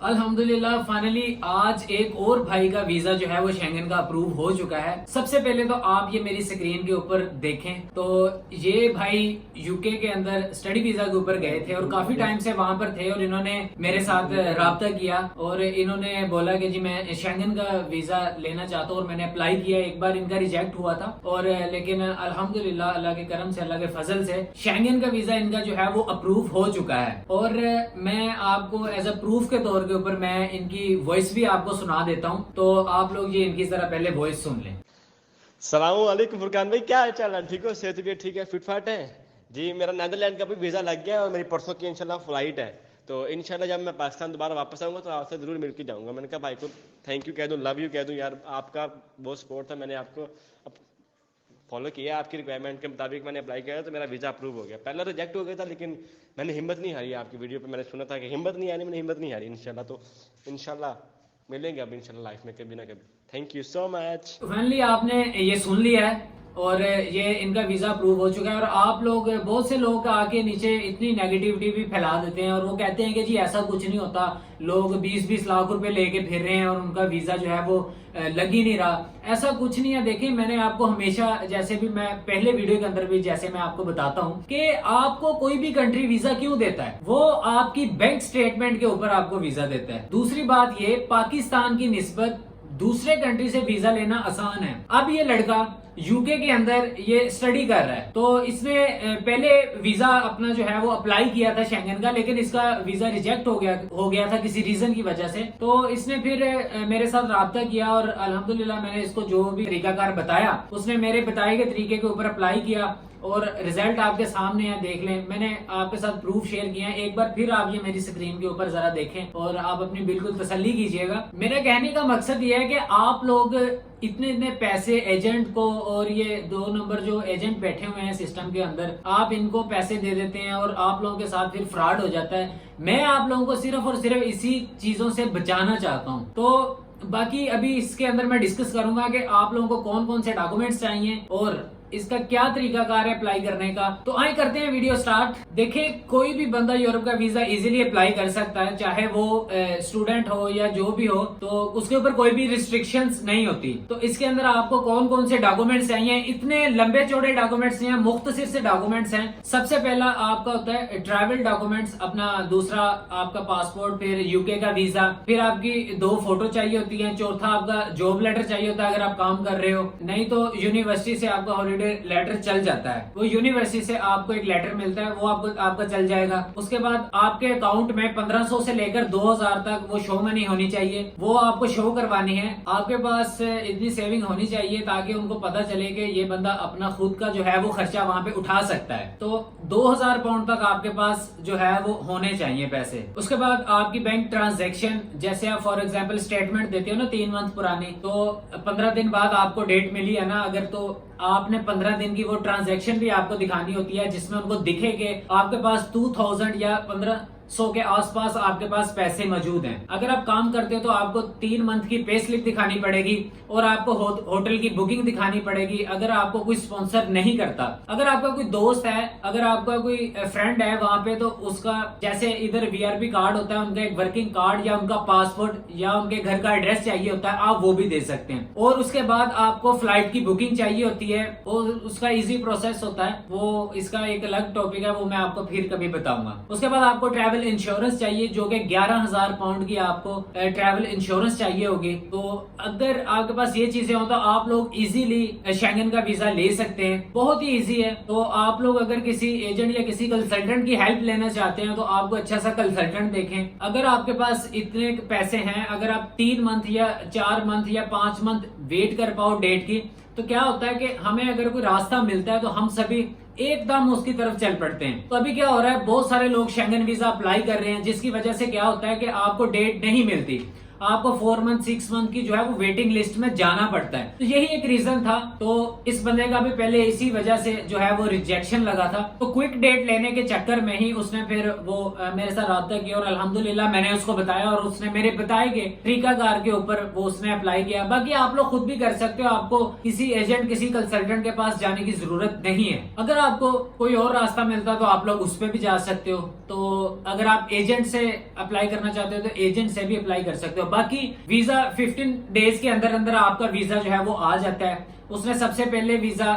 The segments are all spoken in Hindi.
अल्हम्दुलिल्लाह फाइनली आज एक और भाई का वीजा जो है वो शेंगन का अप्रूव हो चुका है। सबसे पहले तो आप ये मेरी स्क्रीन के ऊपर देखें तो ये भाई यूके के अंदर स्टडी वीजा के ऊपर गए थे और काफी टाइम से वहां पर थे और इन्होंने मेरे साथ राब्ता किया और इन्होंने बोला कि जी मैं शेंगन का वीजा लेना चाहता हूँ और मैंने अप्लाई किया। एक बार इनका रिजेक्ट हुआ था और लेकिन अल्हम्दुलिल्लाह अल्लाह के करम से अल्लाह के फजल से शेंगन का वीजा इनका जो है वो अप्रूव हो चुका है। और मैं आपको एज अ प्रूफ के तौर के ऊपर मैं इनकी वॉइस भी आपको सुना देता हूँ, तो आप लोग ये इनकी जरा पहले वॉइस सुन लें। सलाम वालेकुम फुरकान भाई, क्या हाल चाल है? ठीक हो? सेहत भी ठीक है? फिट फाट है जी। मेरा नीदरलैंड का भी वीज़ा लग गया है और मेरी परसों की इंशाल्लाह फ्लाइट है। तो इंशाल्लाह जब मैं पाकिस्तान दोबारा वापस आऊँगा तो आपसे ज़रूर मिल के जाऊँगा। मैंने कहा भाई को थैंक यू कह दूँ, लव यू कह दूँ। यार आपका बहुत सपोर्ट था, मैंने आपको फॉलो किया, आपकी रिक्वायरमेंट के मुताबिक मैंने अप्लाई किया तो मेरा वीज़ा अप्रूव हो गया। पहले रिजेक्ट हो गया था लेकिन मैंने हिम्मत नहीं हारी। आपकी वीडियो पे मैंने सुना था कि हिम्मत नहीं हारी, मैंने हिम्मत नहीं हारी। इंशाल्लाह तो इंशाल्लाह मिलेंगे अब इंशाल्लाह लाइफ में कभी ना कभी। Thank you so much. Finally आपने ये सुन लिया है और ये इनका वीजा अप्रूव हो चुका है। और आप लोग बहुत से लोग आके नीचे इतनी नेगेटिविटी भी फैला देते हैं और वो कहते हैं कि जी ऐसा कुछ नहीं होता, लोग 20-20 लाख रुपए लेके फिर रहे हैं और उनका वीजा जो है वो लग ही नहीं रहा। ऐसा कुछ नहीं है। देखिए मैंने आपको हमेशा, जैसे भी मैं पहले वीडियो के अंदर भी जैसे मैं आपको बताता हूँ कि आपको कोई भी कंट्री वीजा क्यों देता है, वो आपकी बैंक स्टेटमेंट के ऊपर आपको वीजा देता है। दूसरी बात ये, पाकिस्तान की निस्बत दूसरे कंट्री से वीजा लेना आसान है। अब ये लड़का यूके के अंदर ये स्टडी कर रहा है तो इसने पहले वीजा अपना जो है वो अप्लाई किया था शेंगन का, लेकिन इसका वीजा रिजेक्ट हो गया था किसी रीजन की वजह से। तो इसने फिर मेरे साथ राब्ता किया और अल्हम्दुलिल्लाह मैंने इसको जो भी तरीकाकार बताया उसने मेरे बताए गए तरीके के ऊपर अप्लाई किया और रिजल्ट आपके सामने है, देख लें। मैंने आपके साथ प्रूफ शेयर किया है, एक बार फिर आप ये मेरी स्क्रीन के ऊपर जरा देखें और आप अपनी बिल्कुल तसल्ली कीजिएगा। मेरा कहने का मकसद ये है कि आप लोग इतने इतने पैसे एजेंट को, और ये 2 नंबर जो एजेंट बैठे हुए हैं सिस्टम के अंदर, आप इनको पैसे दे देते हैं और आप लोगों के साथ फिर फ्रॉड हो जाता है। मैं आप लोगों को सिर्फ और सिर्फ इसी चीजों से बचाना चाहता हूँ। तो बाकी अभी इसके अंदर मैं डिस्कस करूंगा कि आप लोगों को कौन कौन से डॉक्यूमेंट्स चाहिए और इसका क्या तरीकाकार है अप्लाई करने का। तो आइए करते हैं वीडियो स्टार्ट। देखें कोई भी बंदा यूरोप का वीजा इजीली अप्लाई कर सकता है, चाहे वो स्टूडेंट हो या जो भी हो, तो उसके ऊपर कोई भी रिस्ट्रिक्शंस नहीं होती। तो इसके अंदर आपको कौन कौन से डॉक्यूमेंट्स चाहिए, इतने लंबे चौड़े डॉक्यूमेंट्स हैं, मुख्तसर से डॉक्यूमेंट्स हैं। सबसे पहला आपका होता है ट्रैवल डॉक्यूमेंट्स, अपना दूसरा आपका पासपोर्ट, फिर यूके का वीजा, फिर आपकी 2 फोटो चाहिए होती है, चौथा आपका जॉब लेटर चाहिए होता है अगर आप काम कर रहे हो, नहीं तो यूनिवर्सिटी से आपका लेटर चल जाता है। वो यूनिवर्सिटी से आपको एक लेटर मिलता है, वो आपका चल जाएगा। उसके बाद आपके अकाउंट में 1500 से लेकर 2000 तक वो शो मनी होनी चाहिए, वो आपको शो करवानी है। आपके पास इतनी सेविंग होनी चाहिए ताकि उनको पता चले कि ये बंदा अपना खुद का जो है वो खर्चा वहां पे उठा सकता है। तो 2000 पाउंड तक आपके पास जो है वो होने चाहिए पैसे। उसके बाद आपकी बैंक ट्रांजेक्शन, जैसे आप फॉर एग्जाम्पल स्टेटमेंट देते हो ना 3 मंथ पुरानी, तो 15 दिन बाद आपको डेट मिली है ना, अगर तो आपने 15 दिन की वो ट्रांजैक्शन भी आपको दिखानी होती है जिसमें उनको दिखे कि आपके पास 2000 या 1500 के आसपास आपके पास पैसे मौजूद हैं। अगर आप काम करते हो तो आपको 3 मंथ की पे स्लिप दिखानी पड़ेगी और आपको होटल की बुकिंग दिखानी पड़ेगी अगर आपको कोई स्पॉन्सर नहीं करता। अगर आपका कोई दोस्त है, अगर आपका कोई फ्रेंड है वहां पे, तो उसका जैसे इधर वीआरपी कार्ड होता है, उनका एक वर्किंग कार्ड या उनका पासपोर्ट या उनके घर का एड्रेस चाहिए होता है, आप वो भी दे सकते हैं। और उसके बाद आपको फ्लाइट की बुकिंग चाहिए होती है और उसका इजी प्रोसेस होता है, वो इसका एक अलग टॉपिक है, वो मैं आपको फिर कभी बताऊंगा। उसके बाद आपको ट्रैवल इंश्योरेंस चाहिए जो कि 11,000 पाउंड की आपको ट्रैवल इंश्योरेंस चाहिए होगी। तो अगर आपके पास ये चीजें हो तो आप लोग इजीली शेंगन का वीजा ले सकते हैं, बहुत ही इजी है। तो आप लोग अगर किसी एजेंट या किसी कंसल्टेंट की हेल्प लेना चाहते हैं तो आपको अच्छा सा कंसल्टेंट देखें। अगर आपके पास इतने पैसे हैं, अगर आप 3 मंथ या 4 मंथ या 5 मंथ वेट कर पाओ डेट की, तो क्या होता है कि हमें अगर कोई रास्ता मिलता है तो हम सभी एकदम उसकी तरफ चल पड़ते हैं। तो अभी क्या हो रहा है, बहुत सारे लोग शेंगन वीजा अप्लाई कर रहे हैं जिसकी वजह से क्या होता है कि आपको डेट नहीं मिलती। आपको 4 मंथ 6 मंथ की जो है वो वेटिंग लिस्ट में जाना पड़ता है। तो यही एक रीजन था। तो इस बंदे का भी पहले इसी वजह से जो है वो रिजेक्शन लगा था। तो क्विक डेट लेने के चक्कर में ही उसने फिर वो मेरे साथ राब्ता किया और अल्हम्दुलिल्लाह मैंने उसको बताया और उसने मेरे बताए गए तरीकाकार के ऊपर वो उसने अप्लाई किया। बाकी आप लोग खुद भी कर सकते हो, आपको किसी एजेंट किसी कंसल्टेंट के पास जाने की जरूरत नहीं है। अगर आपको कोई और रास्ता मिलता तो आप लोग उस पर भी जा सकते हो। तो अगर आप एजेंट से अप्लाई करना चाहते हो तो एजेंट से भी अप्लाई कर सकते हो। बाकी वीजा 15 डेज के अंदर अंदर आपका वीजा जो है वो आ जाता है। उसने सबसे पहले वीजा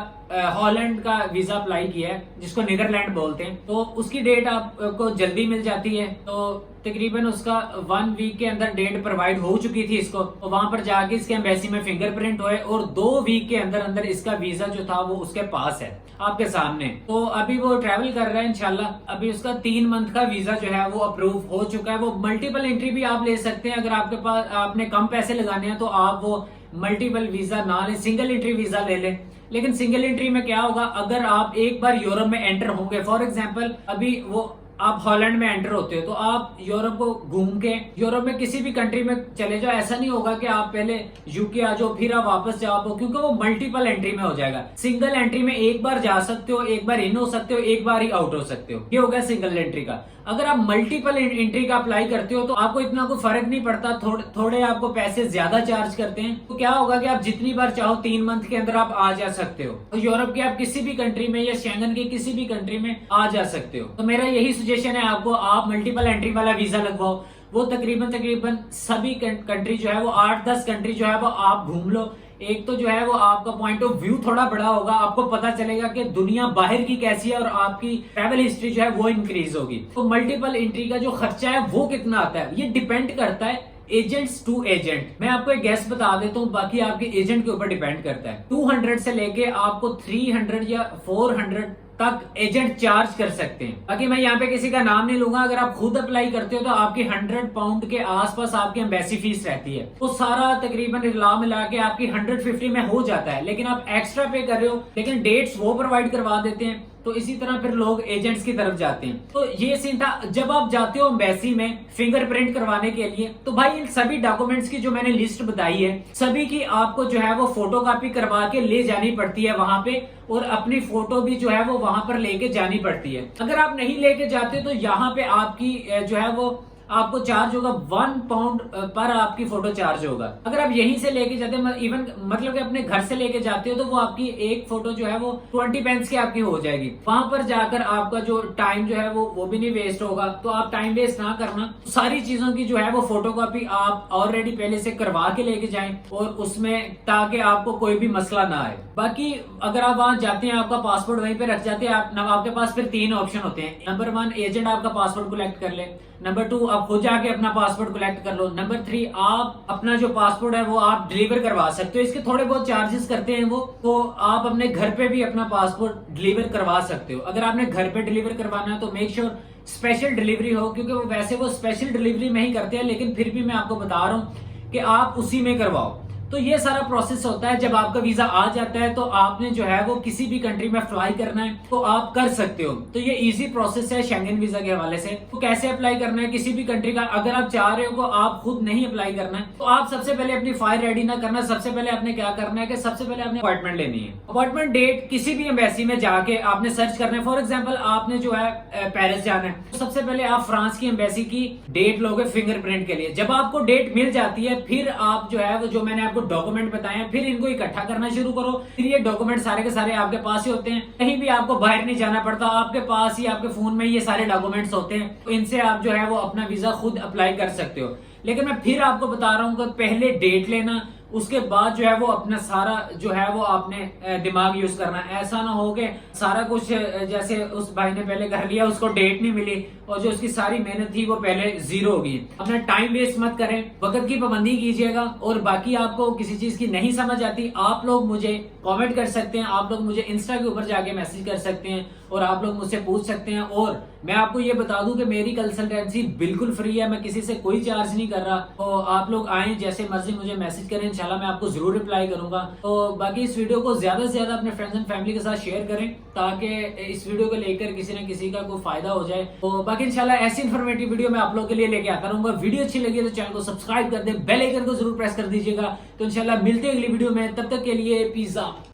हॉलैंड का वीजा अप्लाई किया है जिसको नीदरलैंड बोलते हैं। तो उसकी डेट आपको जल्दी मिल जाती है। तो तकरीबन उसका 1 वीक के अंदर डेट प्रोवाइड हो चुकी थी इसको। तो वहां पर जाके इसके एम्बेसी में फिंगरप्रिंट हुए और 2 वीक के अंदर अंदर इसका वीजा जो था वो उसके पास है आपके सामने। तो अभी वो ट्रैवल कर रहा है इंशाल्लाह। अभी उसका 3 मंथ का वीजा जो है वो अप्रूव हो चुका है। वो मल्टीपल एंट्री भी आप ले सकते हैं। अगर आपके पास आपने कम पैसे लगाने हैं तो आप वो मल्टीपल वीजा ना ले, सिंगल एंट्री वीजा ले लें। लेकिन सिंगल एंट्री में क्या होगा, अगर आप एक बार यूरोप में एंटर होंगे, फॉर एग्जांपल अभी वो आप हॉलैंड में एंटर होते हो तो आप यूरोप को घूम के यूरोप में किसी भी कंट्री में चले जाओ। ऐसा नहीं होगा कि आप पहले यूके आ जाओ फिर आप वापस जाओ, क्योंकि वो मल्टीपल एंट्री में हो जाएगा। सिंगल एंट्री में एक बार जा सकते हो, एक बार इन हो सकते हो, एक बार ही आउट हो सकते हो। ये हो गया सिंगल एंट्री का। अगर आप मल्टीपल एंट्री का अप्लाई करते हो तो आपको इतना कोई फर्क नहीं पड़ता, थोड़े आपको पैसे ज्यादा चार्ज करते हैं। तो क्या होगा कि आप जितनी बार चाहो 3 मंथ के अंदर आप आ जा सकते हो। तो यूरोप के आप किसी भी कंट्री में या शेंगन के किसी भी कंट्री में आ जा सकते हो। तो मेरा यही सजेशन है आपको, आप मल्टीपल एंट्री वाला वीजा लगवाओ। वो तकरीबन सभी कंट्री जो है वो 8-10 कंट्री जो है वो आप घूम लो। एक तो जो है वो आपका पॉइंट ऑफ व्यू थोड़ा बड़ा होगा, आपको पता चलेगा कि दुनिया बाहर की कैसी है और आपकी ट्रैवल हिस्ट्री जो है वो इंक्रीज होगी। तो मल्टीपल एंट्री का जो खर्चा है वो कितना आता है ये डिपेंड करता है एजेंट्स टू एजेंट। मैं आपको एक गैस बता देता हूँ, बाकी आपके एजेंट के ऊपर डिपेंड करता है। 200 से लेके आपको 300 या 400 तक एजेंट चार्ज कर सकते हैं। बाकी मैं यहाँ पे किसी का नाम नहीं लूंगा। अगर आप खुद अप्लाई करते हो तो आपकी 100 पाउंड के आसपास आपकी एम्बेसी फीस रहती है। तो सारा तकरीबन मिला के आपकी 150 में हो जाता है। लेकिन आप एक्स्ट्रा पे कर रहे हो, लेकिन डेट्स वो प्रोवाइड करवा देते हैं। तो इसी तरह फिर लोग एजेंट्स की तरफ जाते हैं। तो ये सीन था। जब आप जाते हो एम्बेसी में फिंगरप्रिंट करवाने के लिए, तो भाई इन सभी डॉक्यूमेंट्स की जो मैंने लिस्ट बताई है सभी की आपको जो है वो फोटोकॉपी करवा के ले जानी पड़ती है वहां पे, और अपनी फोटो भी जो है वो वहां पर लेके जानी पड़ती है। अगर आप नहीं लेके जाते तो यहाँ पे आपकी जो है वो आपको चार्ज होगा 1 पाउंड पर आपकी फोटो चार्ज होगा। अगर आप यहीं से लेके जाते हैं, इवन मतलब कि अपने घर से लेके जाते हो, तो वो आपकी एक फोटो जो है वो 20 पेंस की आपकी हो जाएगी। वहां पर जाकर आपका जो टाइम जो है वो भी नहीं वेस्ट होगा। तो आप टाइम वेस्ट ना करना, सारी चीजों की जो है वो फोटोकॉपी आप ऑलरेडी पहले से करवा के लेके जाएं, और उसमें ताकि आपको कोई भी मसला ना आए। बाकी अगर आप वहां जाते हैं, आपका पासपोर्ट वहीं पे रख जाते हैं, आपके पास फिर 3 ऑप्शन होते हैं। नंबर 1, एजेंट आपका पासपोर्ट कलेक्ट कर ले। नंबर 2, आप खुद जाके अपना पासपोर्ट कलेक्ट कर लो। नंबर 3, आप अपना जो पासपोर्ट है वो आप डिलीवर करवा सकते हो। इसके थोड़े बहुत चार्जेस करते हैं वो, तो आप अपने घर पे भी अपना पासपोर्ट डिलीवर करवा सकते हो। अगर आपने घर पे डिलीवर करवाना है तो मेक श्योर स्पेशल डिलीवरी हो, क्योंकि वो वैसे वो स्पेशल डिलीवरी में ही करते हैं, लेकिन फिर भी मैं आपको बता रहा हूँ कि आप उसी में करवाओ। तो ये सारा प्रोसेस होता है। जब आपका वीजा आ जाता है तो आपने जो है वो किसी भी कंट्री में फ्लाई करना है तो आप कर सकते हो। तो ये इजी प्रोसेस है शेंगन वीजा के हवाले से। तो कैसे अप्लाई करना है किसी भी कंट्री का, अगर आप चाह रहे हो को आप खुद नहीं अप्लाई करना है तो आप सबसे पहले अपनी फाइल रेडी ना करना। सबसे पहले आपने क्या करना है कि सबसे पहले आपने अपॉइंटमेंट लेनी है। अपॉइंटमेंट डेट किसी भी एम्बेसी में जाके आपने सर्च करना है। फॉर एग्जाम्पल आपने जो है पेरिस जाना है, तो सबसे पहले आप फ्रांस की एम्बेसी की डेट लोगे फिंगरप्रिंट के लिए। जब आपको डेट मिल जाती है फिर आप जो है वो जो मैंने आपको डॉक्यूमेंट बताए फिर इनको इकट्ठा करना शुरू करो। फिर ये डॉक्यूमेंट सारे के सारे आपके पास ही होते हैं, कहीं भी आपको बाहर नहीं जाना पड़ता, आपके पास ही आपके फोन में ये सारे डॉक्यूमेंट्स होते हैं। तो इनसे आप जो है वो अपना वीजा खुद अप्लाई कर सकते हो। लेकिन मैं फिर आपको बता रहा हूँ कि पहले डेट लेना, उसके बाद जो है वो अपना सारा जो है वो आपने दिमाग यूज करना। ऐसा ना हो कि सारा कुछ जैसे उस भाई ने पहले कर लिया, उसको डेट नहीं मिली और जो उसकी सारी मेहनत थी वो पहले जीरो होगी। अपना टाइम वेस्ट मत करें, वक्त की पाबंदी कीजिएगा। और बाकी आपको किसी चीज की नहीं समझ आती, आप लोग मुझे कमेंट कर सकते हैं, आप लोग मुझे इंस्टा के ऊपर जाके मैसेज कर सकते हैं और आप लोग मुझसे पूछ सकते हैं। और मैं आपको ये बता दूं कि मेरी कंसल्टेंसी बिल्कुल फ्री है, मैं किसी से कोई चार्ज नहीं कर रहा। तो आप लोग आए, जैसे मर्जी मुझे मैसेज करें। इंशाल्लाह मैं आपको जरूर रिप्लाई करूंगा। तो बाकी इस वीडियो को ज्यादा से ज्यादा अपने फ्रेंड्स एंड फैमिली के साथ शेयर करें ताकि इस वीडियो को लेकर किसी न किसी का कोई फायदा हो जाए। तो बाकी इंशाल्लाह ऐसी इन्फॉर्मेटिव वीडियो मैं आप लोगों के लिए लेके आता रहूंगा। वीडियो अच्छी लगी तो चैनल को सब्सक्राइब कर दे, बेल आइकन को जरूर प्रेस कर दीजिएगा। तो इंशाल्लाह मिलते हैं अगली वीडियो में, तब तक के लिए पीस आउट।